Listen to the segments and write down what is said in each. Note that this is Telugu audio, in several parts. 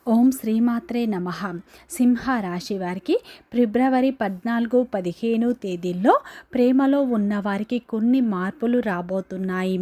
ఓం శ్రీమాత్రే నమః. సింహ రాశి వారికి ఫిబ్రవరి 14, 15 తేదీల్లో ప్రేమలో ఉన్న వారికి కొన్ని మార్పులు రాబోతున్నాయి.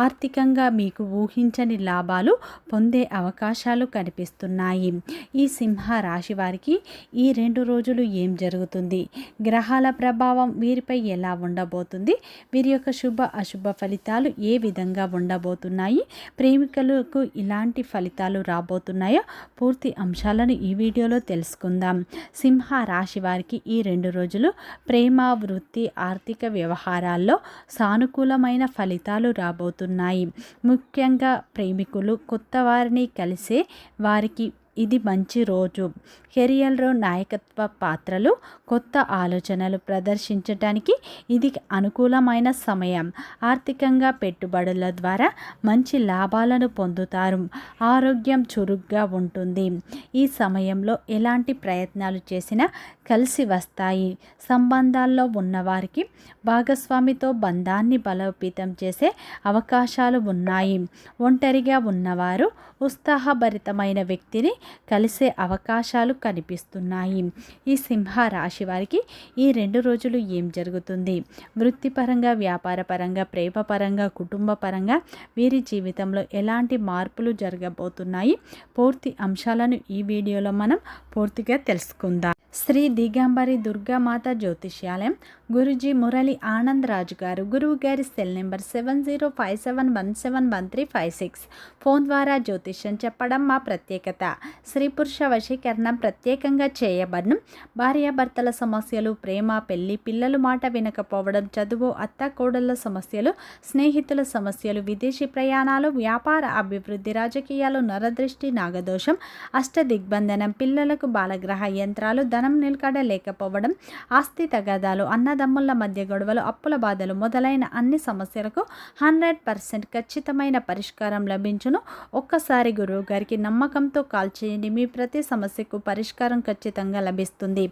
ఆర్థికంగా మీకు ఊహించని లాభాలు పొందే అవకాశాలు కనిపిస్తున్నాయి. ఈ సింహ రాశి వారికి ఈ 2 రోజులు ఏం జరుగుతుంది, గ్రహాల ప్రభావం వీరిపై ఎలా ఉండబోతుంది, వీరి యొక్క శుభ అశుభ ఫలితాలు ఏ విధంగా ఉండబోతున్నాయి, ప్రేమికులకు ఇలాంటి ఫలితాలు రాబోతున్నాయో పూర్తి అంశాలను ఈ వీడియోలో తెలుసుకుందాం. సింహ రాశి వారికి ఈ 2 రోజులు ప్రేమ, వృత్తి, ఆర్థిక వ్యవహారాల్లో సానుకూలమైన ఫలితాలు రాబోతున్నాయి. ముఖ్యంగా ప్రేమికులు కొత్త వారిని కలిసే వారికి ఇది మంచి రోజు. కెరియర్లో నాయకత్వ పాత్రలు, కొత్త ఆలోచనలు ప్రదర్శించడానికి ఇది అనుకూలమైన సమయం. ఆర్థికంగా పెట్టుబడుల ద్వారా మంచి లాభాలను పొందుతారు. ఆరోగ్యం చురుగ్గా ఉంటుంది. ఈ సమయంలో ఎలాంటి ప్రయత్నాలు చేసినా కలిసి వస్తాయి. సంబంధాల్లో ఉన్నవారికి భాగస్వామితో బంధాన్ని బలోపేతం చేసే అవకాశాలు ఉన్నాయి. ఒంటరిగా ఉన్నవారు ఉత్సాహభరితమైన వ్యక్తిని కలిసే అవకాశాలు కనిపిస్తున్నాయి. ఈ సింహ రాశి వారికి ఈ 2 రోజులు ఏం జరుగుతుంది, వృత్తిపరంగా, వ్యాపారపరంగా, ప్రేమపరంగా, కుటుంబపరంగా వీరి జీవితంలో ఎలాంటి మార్పులు జరగబోతున్నాయి, పూర్తి అంశాలను ఈ వీడియోలో మనం పూర్తిగా తెలుసుకుందాం. శ్రీ దిగంబరి దుర్గామాత జ్యోతిష్యాలయం, గురుజీ మురళి ఆనంద్ రాజు గారు. గురువు గారి సెల్ నెంబర్ 7057171356. ఫోన్ ద్వారా జ్యోతిష్యం చెప్పడం మా ప్రత్యేకత. స్త్రీ పురుష వశీకరణం ప్రత్యేకంగా చేయబడను. భార్యాభర్తల సమస్యలు, ప్రేమ, పెళ్లి, పిల్లలు మాట వినకపోవడం, చదువు, అత్త కోడళ్ళ సమస్యలు, స్నేహితుల సమస్యలు, విదేశీ ప్రయాణాలు, వ్యాపార అభివృద్ధి, రాజకీయాలు, నరదృష్టి, నాగదోషం, అష్ట దిగ్బంధనం, పిల్లలకు బాలగ్రహ యంత్రాలు, ధనం నిలకడ లేకపోవడం, ఆస్తి తగాదాలు, అన్నదమ్ముల మధ్య గొడవలు, అప్పుల బాధలు మొదలైన అన్ని సమస్యలకు 100% ఖచ్చితమైన పరిష్కారం లభించును. ఒక్కసారి గురువు గారికి నమ్మకంతో కాల్ చేయండి. మీ ప్రతి సమస్యకు పరిష్కారం ఖచ్చితంగా లభిస్తుంది.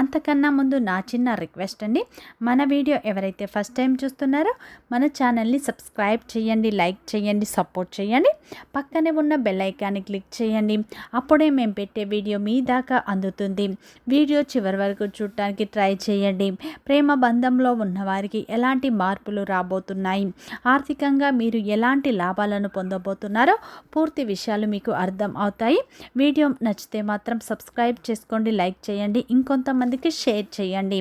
అంతకన్నా ముందు నా చిన్న రిక్వెస్ట్ అండి, మన వీడియో ఎవరైతే ఫస్ట్ టైం చూస్తున్నారో మన ఛానల్ని సబ్స్క్రైబ్ చేయండి, లైక్ చేయండి, సపోర్ట్ చేయండి. పక్కనే ఉన్న బెల్ ఐకాన్ని క్లిక్ చేయండి. అప్పుడే మేము పెట్టే వీడియో మీ దాకా అందుతుంది. వీడియో చివరి వరకు చూడటానికి ట్రై చేయండి. ప్రేమ బంధంలో ఉన్నవారికి ఎలాంటి మార్పులు రాబోతున్నాయి, ఆర్థికంగా మీరు ఎలాంటి లాభాలను పొందబోతున్నారో పూర్తి విషయాలు మీకు అర్థం అవుతాయి. వీడియో నచ్చితే మాత్రం సబ్స్క్రైబ్ చేసుకోండి, లైక్ చేయండి, ఇంకొంతమందికి షేర్ చేయండి.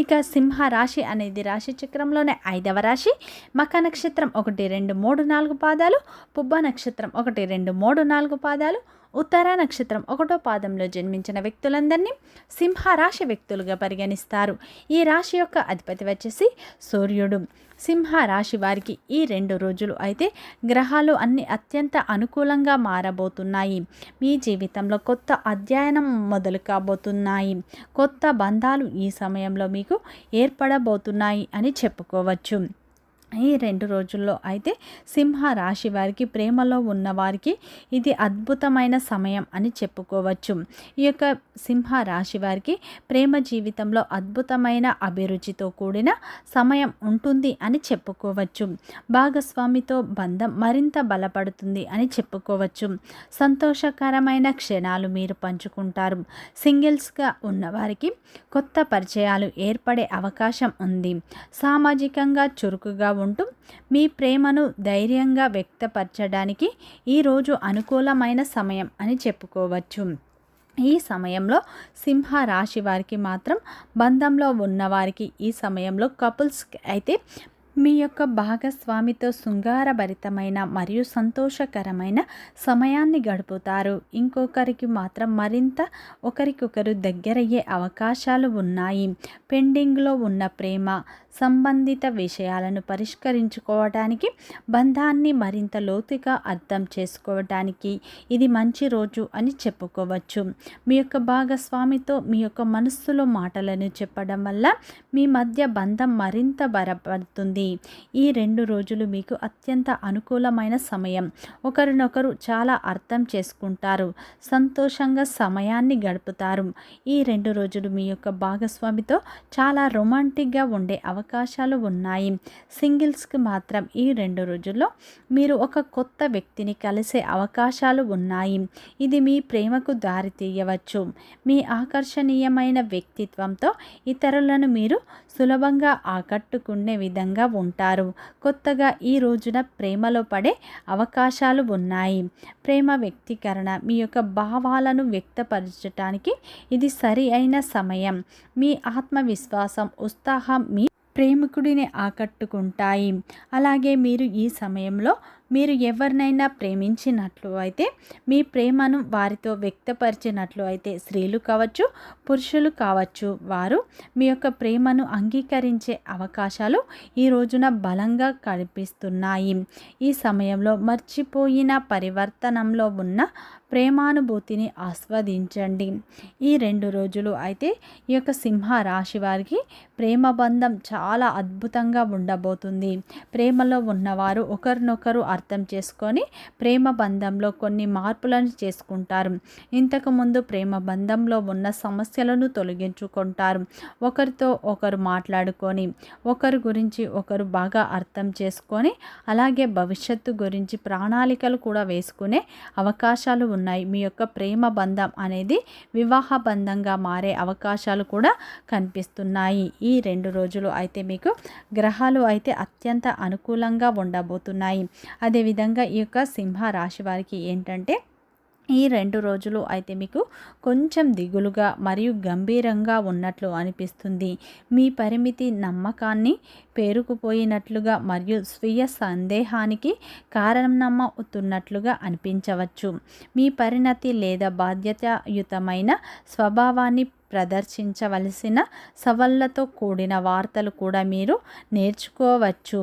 ఇక సింహ రాశి అనేది రాశి చక్రంలోనే 5వ రాశి. మఖ నక్షత్రం 1, 2, 3, 4 పాదాలు, పుబ్బ నక్షత్రం 1, 2, 3, 4 పాదాలు, ఉత్తర నక్షత్రం 1వ పాదంలో జన్మించిన వ్యక్తులందరినీ సింహరాశి వ్యక్తులుగా పరిగణిస్తారు. ఈ రాశి యొక్క అధిపతి వచ్చేసి సూర్యుడు. సింహ రాశి వారికి ఈ 2 రోజులు అయితే గ్రహాలు అన్ని అత్యంత అనుకూలంగా మారబోతున్నాయి. మీ జీవితంలో కొత్త అధ్యయనం మొదలు కాబోతున్నాయి. కొత్త బంధాలు ఈ సమయంలో మీకు ఏర్పడబోతున్నాయి అని చెప్పుకోవచ్చు. ఈ 2 రోజుల్లో అయితే సింహ రాశి వారికి, ప్రేమలో ఉన్నవారికి ఇది అద్భుతమైన సమయం అని చెప్పుకోవచ్చు. ఈ యొక్క సింహ రాశి వారికి ప్రేమ జీవితంలో అద్భుతమైన అభిరుచితో కూడిన సమయం ఉంటుంది అని చెప్పుకోవచ్చు. భాగస్వామితో బంధం మరింత బలపడుతుంది అని చెప్పుకోవచ్చు. సంతోషకరమైన క్షణాలు మీరు పంచుకుంటారు. సింగిల్స్గా ఉన్నవారికి కొత్త పరిచయాలు ఏర్పడే అవకాశం ఉంది. సామాజికంగా చురుకుగా ఉంటూ మీ ప్రేమను ధైర్యంగా వ్యక్తపరచడానికి ఈరోజు అనుకూలమైన సమయం అని చెప్పుకోవచ్చు. ఈ సమయంలో సింహ రాశి వారికి మాత్రం, బంధంలో ఉన్నవారికి ఈ సమయంలో కపుల్స్కి అయితే మీ యొక్క భాగస్వామితో శృంగారభరితమైన మరియు సంతోషకరమైన సమయాన్ని గడుపుతారు. ఇంకొకరికి మాత్రం మరింత ఒకరికొకరు దగ్గరయ్యే అవకాశాలు ఉన్నాయి. పెండింగ్లో ఉన్న ప్రేమ సంబంధిత విషయాలను పరిష్కరించుకోవడానికి, బంధాన్ని మరింత లోతుగా అర్థం చేసుకోవడానికి ఇది మంచి రోజు అని చెప్పుకోవచ్చు. మీ యొక్క భాగస్వామితో మీ యొక్క మనస్సులో మాటలను చెప్పడం వల్ల మీ మధ్య బంధం మరింత బలపడుతుంది. ఉంటుంది. ఈ 2 రోజులు మీకు అత్యంత అనుకూలమైన సమయం. ఒకరినొకరు చాలా అర్థం చేసుకుంటారు, సంతోషంగా సమయాన్ని గడుపుతారు. ఈ 2 రోజులు మీ యొక్క భాగస్వామితో చాలా రొమాంటిక్గా ఉండే అవకాశాలు ఉన్నాయి. సింగిల్స్కి మాత్రం ఈ 2 రోజుల్లో మీరు ఒక కొత్త వ్యక్తిని కలిసే అవకాశాలు ఉన్నాయి. ఇది మీ ప్రేమకు దారి తీయవచ్చు. మీ ఆకర్షణీయమైన వ్యక్తిత్వంతో ఇతరులను మీరు సులభంగా ఆకట్టుకునే విధంగా ఉంటారు. కొత్తగా ఈ రోజున ప్రేమలో పడే అవకాశాలు ఉన్నాయి. ప్రేమ వ్యక్తీకరణ మీ యొక్క భావాలను వ్యక్తపరచటానికి ఇది సరి అయిన సమయం. మీ ఆత్మవిశ్వాసం, ఉత్సాహం మీ ప్రేమికుడిని ఆకట్టుకుంటాయి. అలాగే మీరు ఈ సమయంలో మీరు ఎవరినైనా ప్రేమించినట్లు అయితే, మీ ప్రేమను వారితో వ్యక్తపరిచినట్లు అయితే, స్త్రీలు కావచ్చు, పురుషులు కావచ్చు, వారు మీ యొక్క ప్రేమను అంగీకరించే అవకాశాలు ఈ రోజున బలంగా కనిపిస్తున్నాయి. ఈ సమయంలో మర్చిపోయిన పరివర్తనంలో ఉన్న ప్రేమానుభూతిని ఆస్వాదించండి. ఈ 2 రోజులు అయితే ఈ యొక్క సింహ రాశి వారికి ప్రేమ బంధం చాలా అద్భుతంగా ఉండబోతుంది. ప్రేమలో ఉన్నవారు ఒకరినొకరు అర్థం చేసుకొని ప్రేమ బంధంలో కొన్ని మార్పులను చేసుకుంటారు. ఇంతకుముందు ప్రేమ బంధంలో ఉన్న సమస్యలను తొలగించుకుంటారు. ఒకరితో ఒకరు మాట్లాడుకొని, ఒకరి గురించి ఒకరు బాగా అర్థం చేసుకొని, అలాగే భవిష్యత్తు గురించి ప్రణాళికలు కూడా వేసుకునే అవకాశాలు ఉన్నాయి. మీ యొక్క ప్రేమ బంధం అనేది వివాహ బంధంగా మారే అవకాశాలు కూడా కనిపిస్తున్నాయి. ఈ 2 రోజులు అయితే మీకు గ్రహాలు అయితే అత్యంత అనుకూలంగా ఉండబోతున్నాయి. అదేవిధంగా ఈ యొక్క సింహ రాశి వారికి ఏంటంటే, ఈ 2 రోజులు అయితే మీకు కొంచెం దిగులుగా మరియు గంభీరంగా ఉన్నట్లు అనిపిస్తుంది. మీ పరిమితి నమ్మకాన్ని పేరుకుపోయినట్లుగా మరియు స్వీయ సందేహానికి కారణమవుతున్నట్లుగా అనిపించవచ్చు. మీ పరిణతి లేదా బాధ్యతాయుతమైన స్వభావాన్ని ప్రదర్శించవలసిన సవాళ్లతో కూడిన వార్తలు కూడా మీరు నేర్చుకోవచ్చు.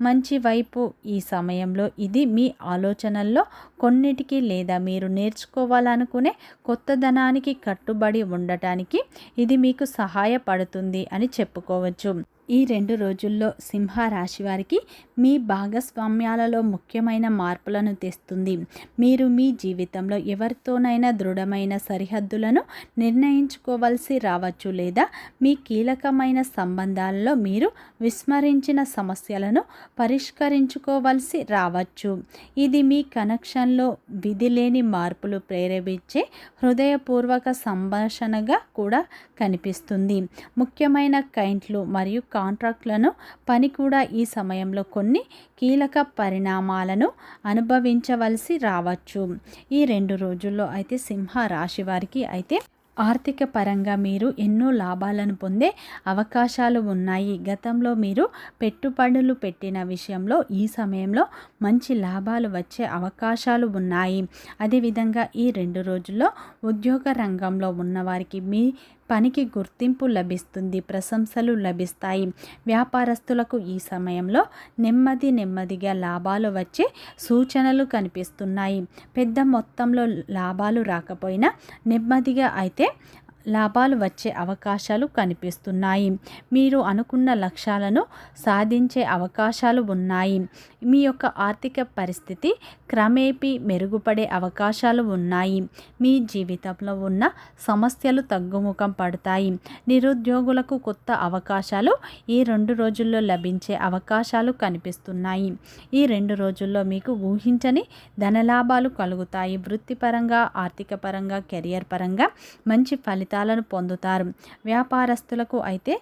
మంచి వైపు ఈ సమయంలో ఇది మీ ఆలోచనల్లో కొన్నిటికి లేదా మీరు నేర్చుకోవాలనుకునే కొత్తదనానికి కట్టుబడి ఉండటానికి ఇది మీకు సహాయపడుతుంది అని చెప్పుకోవచ్చు. ఈ 2 రోజుల్లో సింహ రాశి వారికి మీ భాగస్వామ్యాలలో ముఖ్యమైన మార్పులను తెస్తుంది. మీరు మీ జీవితంలో ఎవరితోనైనా దృఢమైన సరిహద్దులను నిర్ణయించుకోవాల్సి రావచ్చు, లేదా మీ కీలకమైన సంబంధాలలో మీరు విస్మరించిన సమస్యలను పరిష్కరించుకోవాల్సి రావచ్చు. ఇది మీ కనెక్షన్లో విధిలేని మార్పులు ప్రేరేపించే హృదయపూర్వక సంభాషణగా కూడా కనిపిస్తుంది. ముఖ్యమైన క్లయింట్లు మరియు కాంట్రాక్ట్లను పని కూడా ఈ సమయంలో కొన్ని కీలక పరిణామాలను అనుభవించవలసి రావచ్చు. ఈ 2 రోజుల్లో అయితే సింహ రాశి వారికి అయితే ఆర్థిక పరంగా మీరు ఎన్నో లాభాలను పొందే అవకాశాలు ఉన్నాయి. గతంలో మీరు పెట్టుబడులు పెట్టిన విషయంలో ఈ సమయంలో మంచి లాభాలు వచ్చే అవకాశాలు ఉన్నాయి. అదేవిధంగా ఈ 2 రోజుల్లో ఉద్యోగ రంగంలో ఉన్నవారికి మీ పనికి గుర్తింపు లభిస్తుంది, ప్రశంసలు లభిస్తాయి. వ్యాపారస్తులకు ఈ సమయంలో నెమ్మదిగా లాభాలు వచ్చే సూచనలు కనిపిస్తున్నాయి. పెద్ద మొత్తంలో లాభాలు రాకపోయినా నెమ్మదిగా అయితే లాభాలు వచ్చే అవకాశాలు కనిపిస్తున్నాయి. మీరు అనుకున్న లక్ష్యాలను సాధించే అవకాశాలు ఉన్నాయి. మీ యొక్క ఆర్థిక పరిస్థితి క్రమేపీ మెరుగుపడే అవకాశాలు ఉన్నాయి. మీ జీవితంలో ఉన్న సమస్యలు తగ్గుముఖం పడతాయి. నిరుద్యోగులకు కొత్త అవకాశాలు ఈ 2 రోజుల్లో లభించే అవకాశాలు కనిపిస్తున్నాయి. ఈ 2 రోజుల్లో మీకు ఊహించని ధనలాభాలు కలుగుతాయి. వృత్తిపరంగా, ఆర్థిక పరంగా, కెరియర్ పరంగా మంచి ఫలితాలను పొందుతారు. వ్యాపారస్తులకు అయితే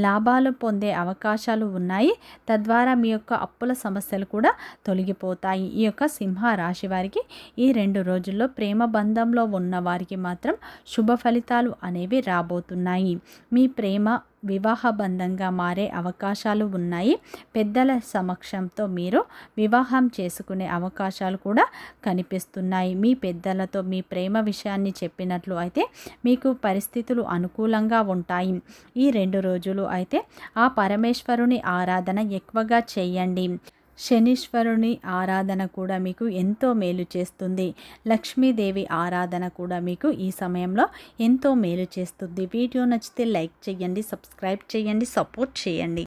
లాభాలు పొందే అవకాశాలు ఉన్నాయి. తద్వారా మీ యొక్క అప్పుల సమస్యలు కూడా తొలగిపోతాయి. ఈ యొక్క సింహ రాశి వారికి ఈ 2 రోజుల్లో ప్రేమ బంధంలో ఉన్న వారికి మాత్రం శుభ ఫలితాలు అనేవి రాబోతున్నాయి. మీ ప్రేమ వివాహ బంధంగా మారే అవకాశాలు ఉన్నాయి. పెద్దల సమక్షంతో మీరు వివాహం చేసుకునే అవకాశాలు కూడా కనిపిస్తున్నాయి. మీ పెద్దలతో మీ ప్రేమ విషయాన్ని చెప్పినట్లు అయితే మీకు పరిస్థితులు అనుకూలంగా ఉంటాయి. ఈ 2 రోజులు అయితే ఆ పరమేశ్వరుని ఆరాధన ఎక్కువగా చేయండి. శనీశ్వరుని ఆరాధన కూడా మీకు ఎంతో మేలు చేస్తుంది. లక్ష్మీదేవి ఆరాధన కూడా మీకు ఈ సమయంలో ఎంతో మేలు చేస్తుంది. వీడియో నచ్చితే లైక్ చేయండి, సబ్స్క్రైబ్ చేయండి, సపోర్ట్ చేయండి.